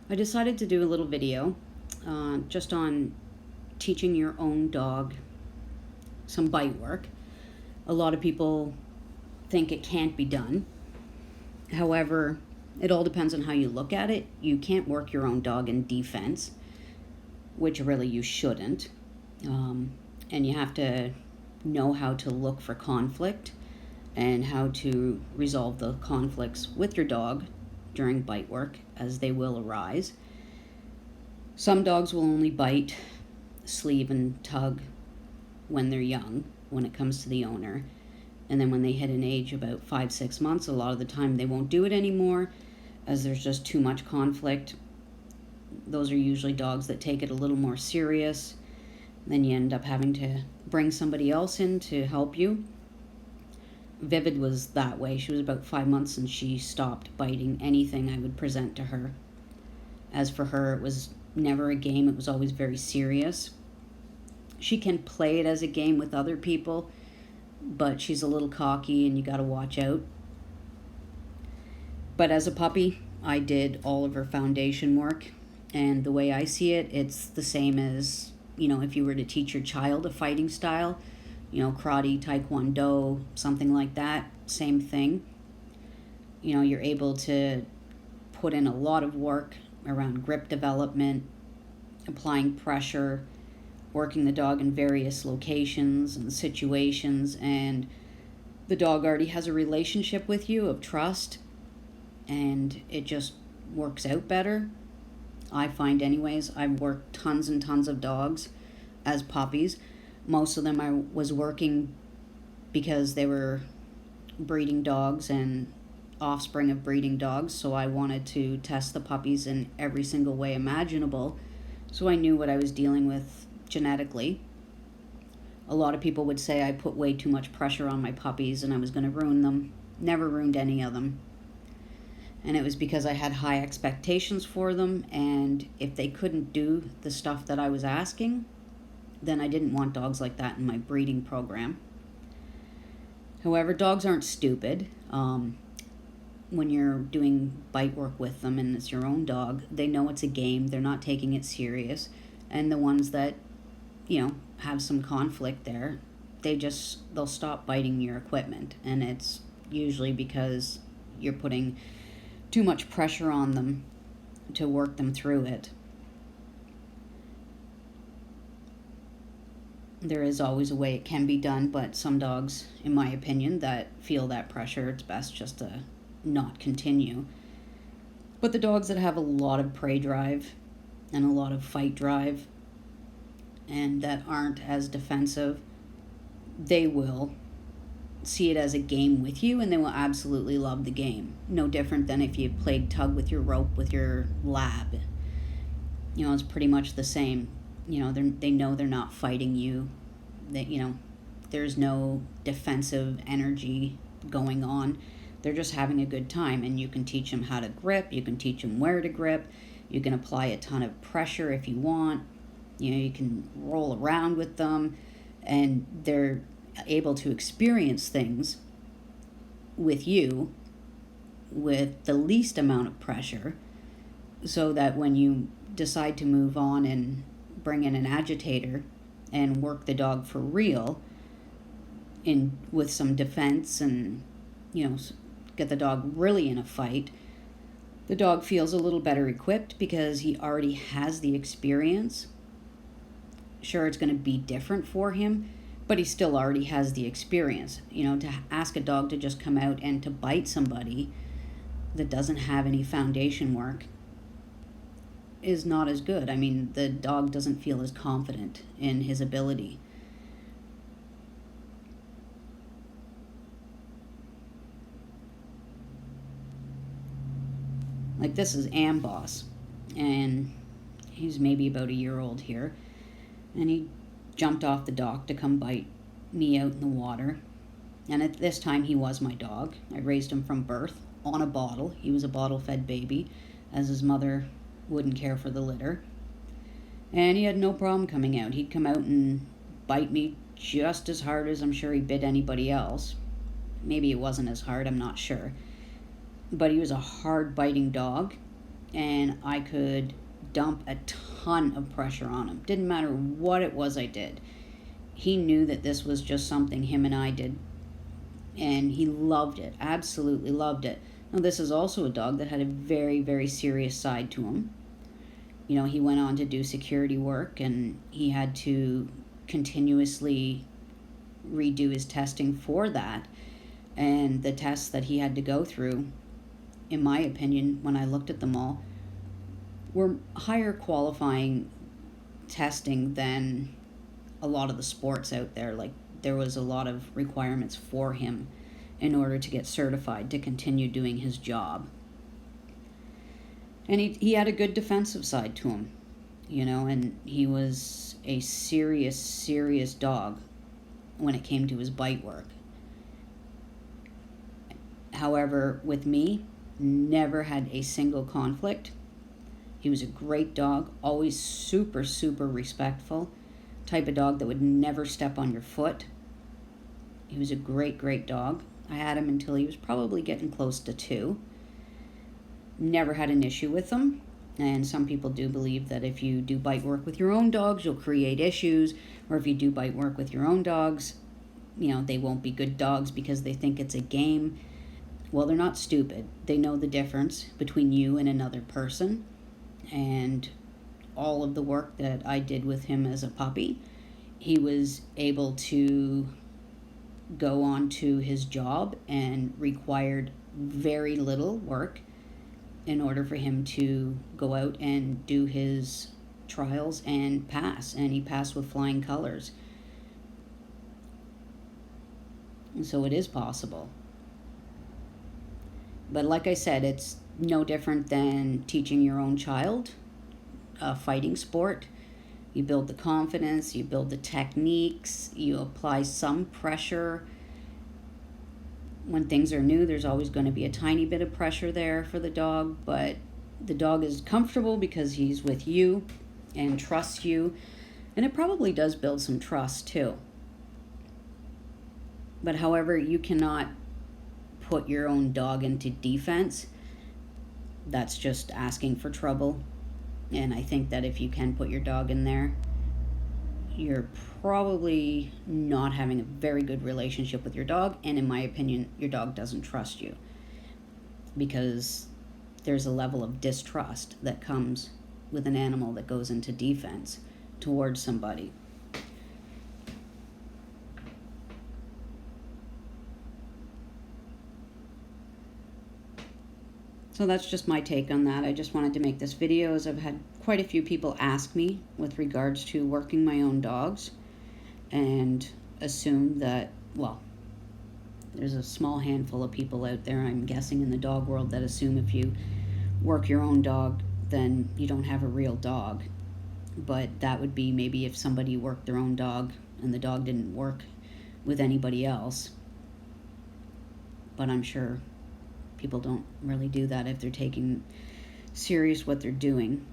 I decided to do a little video just on teaching your own dog some bite work. A lot of people think it can't be done. However, it all depends on how you look at it. You can't work your own dog in defense, which really you shouldn't. And you have to know how to look for conflict and how to resolve the conflicts with your dog during bite work, as they will arise. Some dogs will only bite, sleeve, and tug when they're young, when it comes to the owner. And then when they hit an age about 5-6 months, a lot of the time they won't do it anymore, as there's just too much conflict. Those are usually dogs that take it a little more serious. Then you end up having to bring somebody else in to help you. Vivid was that way. She was about 5 months and she stopped biting anything I would present to her. As for her, it was never a game. It was always very serious. She can play it as a game with other people, but she's a little cocky and you got to watch out. But as a puppy, I did all of her foundation work. And the way I see it, it's the same as, if you were to teach your child a fighting style, karate, taekwondo, something like that, same thing. You're able to put in a lot of work around grip development, applying pressure, working the dog in various locations and situations, and the dog already has a relationship with you of trust, and it just works out better. I find anyways. I've worked tons and tons of dogs as puppies. Most of them I was working because they were breeding dogs and offspring of breeding dogs, so I wanted to test the puppies in every single way imaginable, so I knew what I was dealing with genetically. A lot of people would say I put way too much pressure on my puppies and I was going to ruin them. Never ruined any of them. And it was because I had high expectations for them, and if they couldn't do the stuff that I was asking, then I didn't want dogs like that in my breeding program. However, dogs aren't stupid. When you're doing bite work with them and it's your own dog, they know it's a game. They're not taking it serious. And the ones that, have some conflict there, they'll stop biting your equipment. And it's usually because you're putting too much pressure on them to work them through it. There is always a way it can be done, but some dogs, in my opinion, that feel that pressure, it's best just to not continue. But the dogs that have a lot of prey drive and a lot of fight drive and that aren't as defensive, they will see it as a game with you, and they will absolutely love the game. No different than if you played tug with your rope with your lab. It's pretty much the same. They know they're not fighting you. That there's no defensive energy going on. They're just having a good time, and you can teach them how to grip. You can teach them where to grip. You can apply a ton of pressure if you want. You can roll around with them, and they're able to experience things with you with the least amount of pressure, so that when you decide to move on and bring in an agitator and work the dog for real with some defense and get the dog really in a fight, the dog feels a little better equipped because he already has the experience. Sure, it's going to be different for him, but he still already has the experience. To ask a dog to just come out and to bite somebody that doesn't have any foundation work is not as good. The dog doesn't feel as confident in his ability. Like, this is Amboss, and he's maybe about a year old here, and he jumped off the dock to come bite me out in the water. And at this time, he was my dog. I raised him from birth on a bottle. He was a bottle-fed baby, as his mother wouldn't care for the litter. And he had no problem coming out. He'd come out and bite me just as hard as I'm sure he bit anybody else. Maybe it wasn't as hard, I'm not sure. But he was a hard biting dog. and I could dump a ton of pressure on him. Didn't matter what it was I did. He knew that this was just something him and I did, and he loved it, absolutely loved it. Now, this is also a dog that had a very, very serious side to him. You know, he went on to do security work, and he had to continuously redo his testing for that. And the tests that he had to go through, in my opinion, when I looked at them all, were higher qualifying testing than a lot of the sports out there. Like, there was a lot of requirements for him in order to get certified to continue doing his job. And he had a good defensive side to him, you know, and he was a serious, serious dog when it came to his bite work. However, with me, never had a single conflict. He was a great dog, always super, super respectful, type of dog that would never step on your foot. He was a great, great dog. I had him until he was probably getting close to 2. Never had an issue with them. And some people do believe that if you do bite work with your own dogs, you'll create issues. Or if you do bite work with your own dogs, you know, they won't be good dogs because they think it's a game. Well, they're not stupid. They know the difference between you and another person. And all of the work that I did with him as a puppy, he was able to go on to his job and required very little work in order for him to go out and do his trials and pass. And he passed with flying colors. And so it is possible. But like I said, it's no different than teaching your own child a fighting sport. You build the confidence, you build the techniques, you apply some pressure. When things are new, there's always going to be a tiny bit of pressure there for the dog, but the dog is comfortable because he's with you and trusts you, and it probably does build some trust too. But however, you cannot put your own dog into defense. That's just asking for trouble. And I think that if you can put your dog in there, you're probably not having a very good relationship with your dog. And in my opinion, your dog doesn't trust you, because there's a level of distrust that comes with an animal that goes into defense towards somebody. So that's just my take on that. I just wanted to make this video, as I've had quite a few people ask me with regards to working my own dogs, and assume that, well, there's a small handful of people out there, I'm guessing, in the dog world that assume if you work your own dog, then you don't have a real dog. But that would be maybe if somebody worked their own dog and the dog didn't work with anybody else. But I'm sure people don't really do that if they're taking serious what they're doing.